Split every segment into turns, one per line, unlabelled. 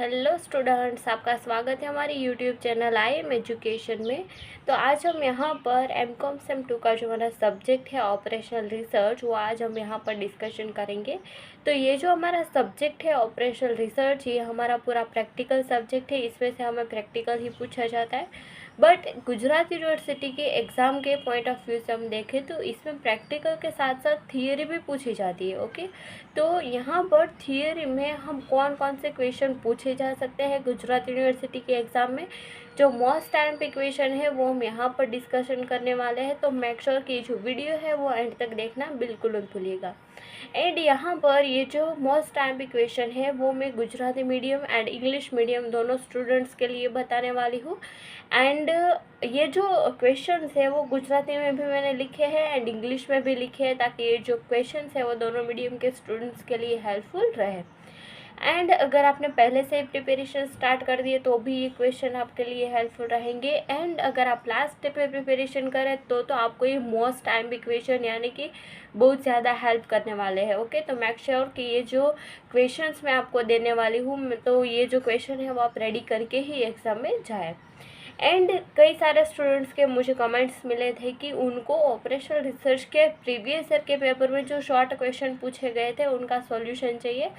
Hello students, आपका स्वागत है हमारे YouTube channel I am education में। तो आज हम यहाँ पर एमकॉम सेम 2 का जो हमारा सब्जेक्ट है ऑपरेशनल रिसर्च, वो आज हम यहाँ पर डिस्कशन करेंगे। तो ये जो हमारा सब्जेक्ट है ऑपरेशनल रिसर्च, ये हमारा पूरा प्रैक्टिकल सब्जेक्ट है। इसमें से हमें प्रैक्टिकल ही पूछा जाता है। बट गुजरात यूनिवर्सिटी के एग्ज़ाम के पॉइंट ऑफ व्यू से हम देखें तो इसमें प्रैक्टिकल के साथ साथ थियरी भी पूछी जाती है। ओके, तो यहाँ पर थियरी में हम कौन कौन से क्वेश्चन पूछे जा सकते हैं गुजरात यूनिवर्सिटी के एग्ज़ाम में, जो मोस्ट टाइम पे क्वेश्चन है वो हम यहाँ पर डिस्कशन करने वाले हैं। तो मेक श्योर कि जो वीडियो है वो एंड तक देखना बिल्कुल मत भूलिएगा। एंड यहाँ पर ये जो मोस्ट टाइम पे क्वेश्चन है वो मैं Gujarati medium and English medium दोनों स्टूडेंट्स के लिए बताने वाली हूँ। एंड ये जो क्वेश्चंस है वो गुजराती में भी मैंने लिखे हैं एंड इंग्लिश में भी लिखे हैं, ताकि ये जो क्वेश्चंस है वो दोनों मीडियम के स्टूडेंट्स के लिए हेल्पफुल रहे। एंड अगर आपने पहले से ही प्रिपरेशन स्टार्ट कर दिए तो भी ये क्वेश्चन आपके लिए हेल्पफुल रहेंगे। एंड अगर आप लास्ट स्टेप पे प्रिपरेशन करें तो आपको ये मोस्ट टाइम भी क्वेश्चन यानी कि बहुत ज़्यादा हेल्प करने वाले हैं। ओके, तो मेक श्योर कि ये जो क्वेश्चंस मैं आपको देने वाली हूँ तो ये जो क्वेश्चन है वो आप रेडी करके ही एग्ज़ाम में जाए। एंड कई सारे स्टूडेंट्स के मुझे कमेंट्स मिले थे कि उनको ऑपरेशनल रिसर्च के प्रीवियस ईयर के पेपर में जो शॉर्ट क्वेश्चन पूछे गए थे उनका सॉल्यूशन चाहिए।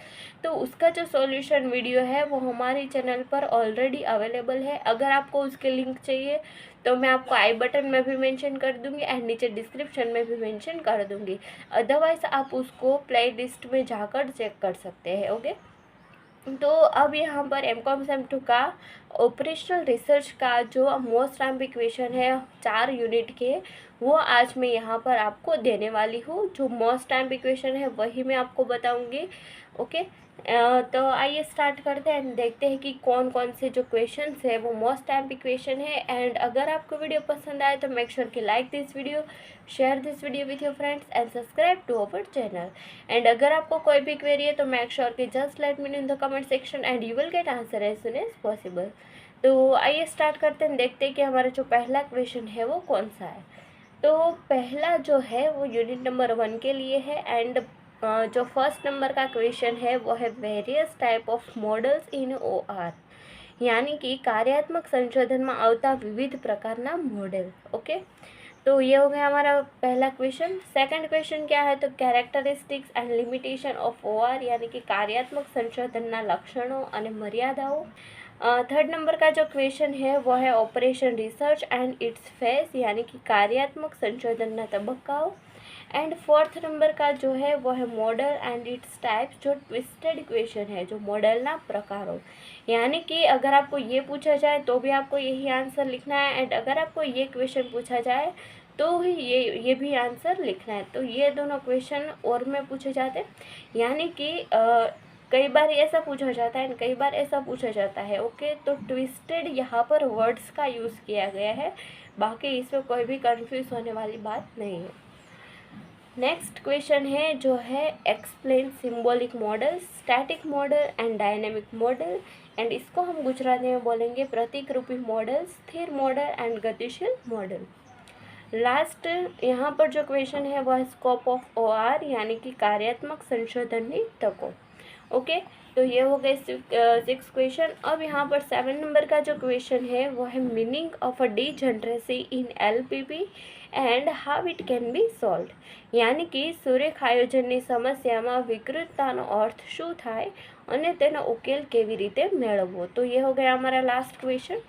तो उसका जो सॉल्यूशन वीडियो है वो हमारे चैनल पर ऑलरेडी अवेलेबल है। अगर आपको उसके लिंक चाहिए तो मैं आपको आई बटन में भी मेंशन कर दूंगी एंड नीचे डिस्क्रिप्शन में भी मेंशन कर दूंगी। अदरवाइज आप उसको प्ले लिस्ट में जाकर चेक कर सकते हैं। ओके, तो अब यहाँ पर एमकॉम सेम 2 का ऑपरेशनल रिसर्च का जो मोस्ट टाइम क्वेश्चन है 4 यूनिट के, वो आज मैं यहाँ पर आपको देने वाली हूँ। जो मोस्ट टाइम क्वेश्चन है वही मैं आपको बताऊँगी। ओके, तो आइए स्टार्ट करते हैं एंड देखते हैं कि कौन कौन से जो क्वेश्चंस है वो मोस्ट टाइम क्वेश्चन है। एंड अगर आपको वीडियो पसंद आए तो मेक श्योर कि like this video, share this video with your friends and subscribe to our channel. And अगर आपको कोई भी क्वेरी है तो मेक श्योर कि just let me know in the comment section and you will get answer as soon as possible. तो आइए start करते हैं, देखते हैं कि हमारा जो पहला क्वेश्चन है वो कौन सा है। तो पहला जो है वो यूनिट नंबर 1 के लिए है। एंड जो फर्स्ट नंबर का क्वेश्चन है वो है various type of models in OR, यानी कि कार्यात्मक संशोधन में आवता विविध प्रकारना मॉडल। ओके, तो ये हो गया हमारा पहला क्वेश्चन। सेकंड क्वेश्चन क्या है, तो characteristics and limitation of OR, यानी कि कार्यात्मक संशोधनना लक्षणों और मर्यादाओं। थर्ड नंबर का जो क्वेश्चन है वो है operation research and it's phase, यानी कि कार्यात्मक संशोधनना तबक्काओं। एंड फोर्थ नंबर का जो है वो है मॉडल एंड इट्स टाइप्स, जो ट्विस्टेड क्वेश्चन है, जो मॉडलना प्रकारों। यानी कि अगर आपको ये पूछा जाए तो भी आपको यही आंसर लिखना है एंड अगर आपको ये क्वेश्चन पूछा जाए तो ही ये भी आंसर लिखना है। तो ये दोनों क्वेश्चन और में पूछे जाते हैं, यानी कि कई बार ऐसा पूछा जाता है कई बार ऐसा पूछा जाता है। ओके, तो ट्विस्टेड यहाँ पर वर्ड्स का यूज़ किया गया है, बाकी इसमें कोई भी कंफ्यूज होने वाली बात नहीं है। नेक्स्ट क्वेश्चन है जो है explain symbolic model, static model and dynamic model. And इसको हम गुजराती में बोलेंगे प्रतीक रूपी मॉडल, स्थिर मॉडल एंड गतिशील मॉडल। लास्ट यहाँ पर जो क्वेश्चन है वह स्कोप ऑफ OR, यानी कि कार्यात्मक संशोधन की तकों। ओके, तो ये हो गए 6 क्वेश्चन। अब यहाँ पर 7 नंबर का जो क्वेश्चन है वो है meaning of a degeneracy in LPP and how it can be solve, यानी कि સુરેખ આયોજનની સમસ્યામાં વિકૃતતાનો अर्थ શું થાય અને તેનો ઉકેલ કેવી રીતે મેળવવો। तो ये हो गया हमारा लास्ट क्वेश्चन।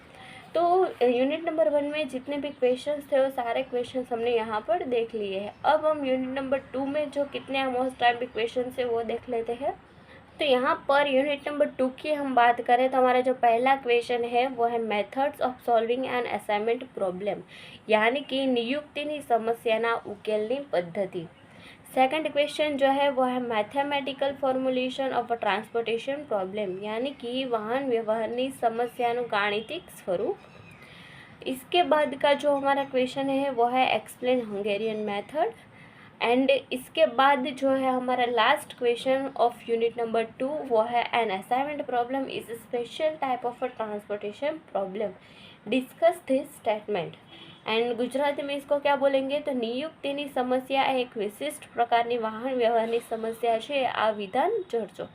तो यूनिट नंबर 1 में जितने भी क्वेश्चंस थे वो सारे क्वेश्चंस हमने यहाँ पर देख लिए हैं। अब हम यूनिट नंबर 2 में जो कितने मोस्ट टाइम भी क्वेश्चंस है वो देख लेते हैं। तो यहाँ पर यूनिट नंबर 2 की हम बात करें तो हमारा जो पहला क्वेश्चन है वो है methods of solving an assignment problem, यानी कि नियुक्तिनी समस्याना उकेलनी पद्धति। सेकंड क्वेश्चन जो है वो है mathematical formulation of a transportation problem, यानी कि वाहन व्यवहारनी समस्याનું गाणितिक स्वरूप। इसके बाद का जो हमारा क्वेश्चन है वो है एक्सप्लेन हंगेरियन मेथड। एंड इसके बाद जो है हमारा last question of unit number 2 वो है an assignment problem is special type of a transportation problem, discuss this statement. And Gujarati में इसको क्या बोलेंगे, तो नियुक्तिनी समस्या एक विशिष्ट प्रकारनी वाहन व्यवहारनी समस्या है, आ विधान जोड़जो।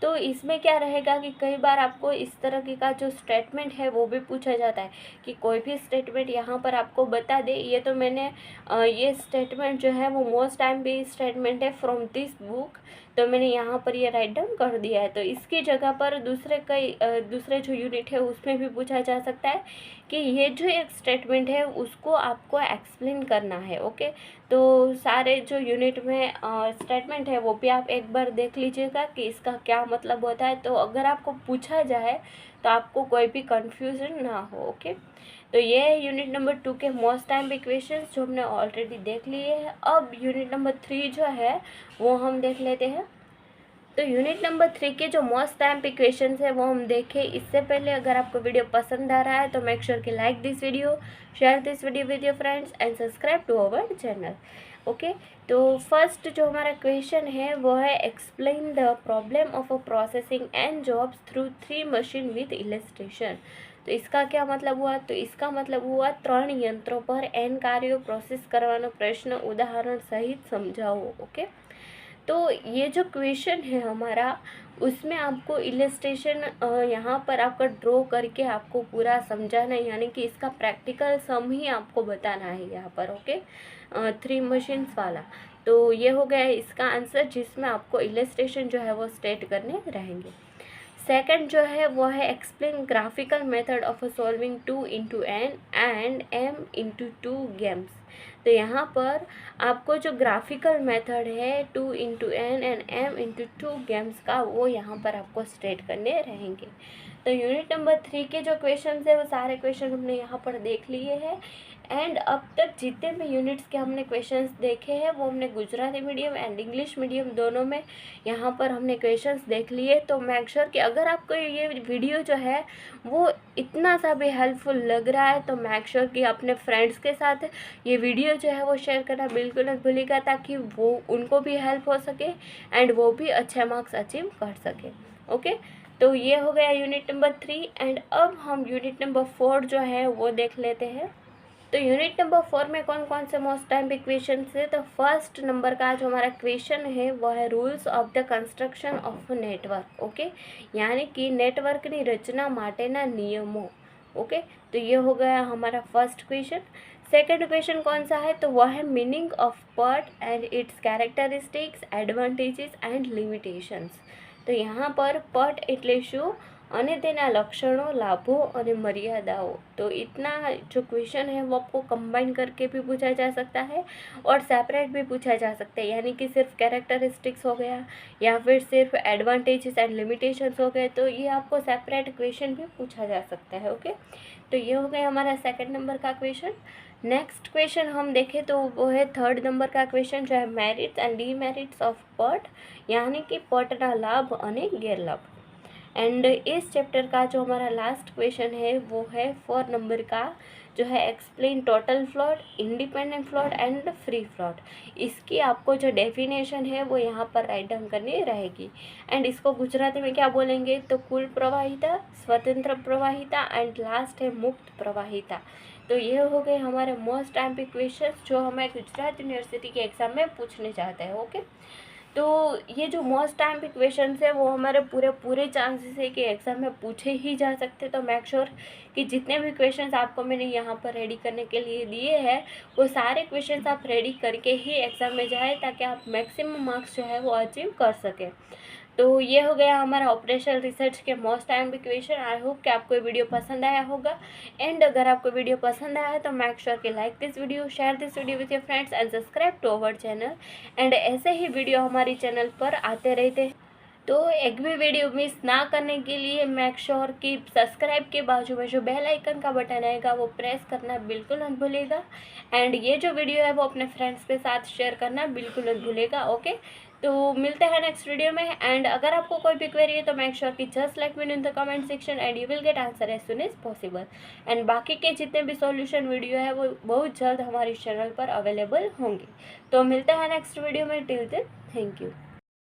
तो इसमें क्या रहेगा कि कई बार आपको इस तरह का जो स्टेटमेंट है वो भी पूछा जाता है कि कोई भी स्टेटमेंट यहाँ पर आपको बता दे। ये तो मैंने ये स्टेटमेंट जो है वो मोस्ट टाइम भी स्टेटमेंट है फ्रॉम दिस बुक, तो मैंने यहाँ पर ये राइट डाउन कर दिया है। तो इसकी जगह पर दूसरे जो यूनिट है उसमें भी पूछा जा सकता है कि ये जो एक स्टेटमेंट है उसको आपको एक्सप्लेन करना है। ओके, तो सारे जो यूनिट में स्टेटमेंट है वो भी आप एक बार देख लीजिएगा कि इसका क्या मतलब होता है, तो अगर आपको पूछा जाए तो आपको कोई भी कंफ्यूजन ना हो। ओके, तो ये है यूनिट नंबर 2 के मोस्ट टाइम इक्वेशंस जो हमने ऑलरेडी देख लिए हैं। अब यूनिट नंबर 3 जो है वो हम देख लेते हैं। तो यूनिट नंबर 3 के जो मोस्ट टाइम इक्वेशंस है वो हम देखें। इससे पहले अगर आपको वीडियो पसंद आ रहा है तो मेक श्योर कि like this video, share this video with your friends and subscribe to our channel. Okay, तो फर्स्ट जो हमारा क्वेश्चन है वो है explain the problem of a processing n jobs through 3 machine with illustration. तो इसका क्या मतलब हुआ? तो इसका मतलब हुआ 3 यंत्रों पर एन कार्यों प्रोसेस करवानो प्रश्न उदाहरण सहित समझाओ। ओके, तो ये जो क्वेश्चन है हमारा उसमें आपको इलस्ट्रेशन यहाँ पर आपका ड्रॉ करके आपको पूरा समझाना है, यानी कि इसका प्रैक्टिकल सम ही आपको बताना है यहाँ पर। ओके, 3 मशीन्स वाला। तो ये हो गया है इसका आंसर, जिसमें आपको इलस्ट्रेशन जो है वो स्टेट करने रहेंगे। सेकंड जो है वो है explain graphical method of solving 2 × n and m × 2 games. तो यहाँ पर आपको जो ग्राफिकल मेथड है 2 × n एंड m × 2 गेम्स का वो यहाँ पर आपको स्टेट करने रहेंगे। तो यूनिट नंबर 3 के जो क्वेश्चन है वो सारे क्वेश्चन हमने यहाँ पर देख लिए हैं। एंड अब तक जितने भी यूनिट्स के हमने क्वेश्चंस देखे हैं वो हमने Gujarati medium and English medium दोनों में यहाँ पर हमने क्वेश्चंस देख लिए। तो मेक श्योर कि अगर आपको ये वीडियो जो है वो इतना सा भी हेल्पफुल लग रहा है तो मेक श्योर कि अपने फ्रेंड्स के साथ ये वीडियो जो है वो शेयर करना बिल्कुल मत भूलिएगा, ताकि वो उनको भी हेल्प हो सके एंड वो भी अच्छे मार्क्स अचीव कर सके। ओके, तो ये हो गया यूनिट नंबर 3। एंड अब हम यूनिट नंबर 4 जो है वो देख लेते हैं। तो यूनिट नंबर 4 में कौन कौन से मोस्ट टाइम इक्वेशन है? तो फर्स्ट नंबर का जो हमारा क्वेश्चन है वो है rules of the construction of network. Okay, यानी कि नेटवर्क की रचना माटेना नियमों। ओके, तो ये हो गया हमारा फर्स्ट क्वेश्चन। सेकंड क्वेश्चन कौन सा है? तो वह है मीनिंग ऑफ पट and it's characteristics, advantages and limitations. तो यहाँ पर पट એટલે શું અને તેના લક્ષણો, લાભો અને મર્યાદાઓ। तो इतना जो क्वेश्चन है वो आपको कंबाइन करके भी पूछा जा सकता है और सेपरेट भी पूछा जा सकता है, यानी कि सिर्फ कैरेक्टरिस्टिक्स हो गया या फिर सिर्फ एडवांटेजेस एंड लिमिटेशंस हो गए, तो ये आपको सेपरेट क्वेश्चन भी पूछा जा सकता है। ओके, तो ये हो गया हमारा सेकंड नंबर का क्वेश्चन। नेक्स्ट क्वेश्चन हम देखें तो वो है थर्ड नंबर का क्वेश्चन जो है मेरिट्स एंड डीमेरिट्स ऑफ पट, यानी कि पटना लाभ અને गैरलाभ। एंड इस चैप्टर का जो हमारा लास्ट क्वेश्चन है वो है 4 नंबर का जो है explain total float, independent float and free float. इसकी आपको जो डेफिनेशन है वो यहाँ पर राइट डाउन करनी रहेगी। एंड इसको गुजराती में क्या बोलेंगे? तो कुल प्रवाहिता, स्वतंत्र प्रवाहिता एंड लास्ट है मुक्त प्रवाहिता। तो ये हो गए हमारे मोस्ट टाइम पे क्वेश्चंस जो हमें गुजरात यूनिवर्सिटी के एग्ज़ाम में पूछने जाते हैं। ओके, तो ये जो मोस्ट टाइम पे क्वेश्चंस है वो हमारे पूरे चांसेस है कि एग्ज़ाम में पूछे ही जा सकते। तो मेक श्योर कि जितने भी क्वेश्चंस आपको मैंने यहाँ पर रेडी करने के लिए दिए हैं वो सारे क्वेश्चंस आप रेडी करके ही एग्ज़ाम में जाए, ताकि आप मैक्सिमम मार्क्स जो है वो अचीव कर सकें। तो ये हो गया हमारा ऑपरेशनल रिसर्च के most time equation. I hope कि आपको ये वीडियो पसंद आया होगा। एंड अगर आपको वीडियो पसंद आया है तो मेक श्योर कि like this video, share this video with your friends and subscribe to our channel. And ऐसे ही वीडियो हमारी चैनल पर आते रहते हैं, तो एक भी वीडियो मिस ना करने के लिए मेक श्योर कि सब्सक्राइब के बाजू में जो बेल आइकन का बटन आएगा वो प्रेस करना बिल्कुल मत भूलिएगा। एंड ये जो वीडियो है वो अपने फ्रेंड्स के साथ शेयर करना बिल्कुल मत भूलिएगा। ओके, तो मिलते हैं नेक्स्ट वीडियो में। एंड अगर आपको कोई भी क्वेरी है तो मेक श्योर कि just let me know in the comment section and you will get answer as soon as possible. And बाकी के जितने भी सॉल्यूशन वीडियो है वो बहुत जल्द हमारी चैनल पर अवेलेबल होंगे। तो मिलते हैं नेक्स्ट वीडियो में। Till then thank you.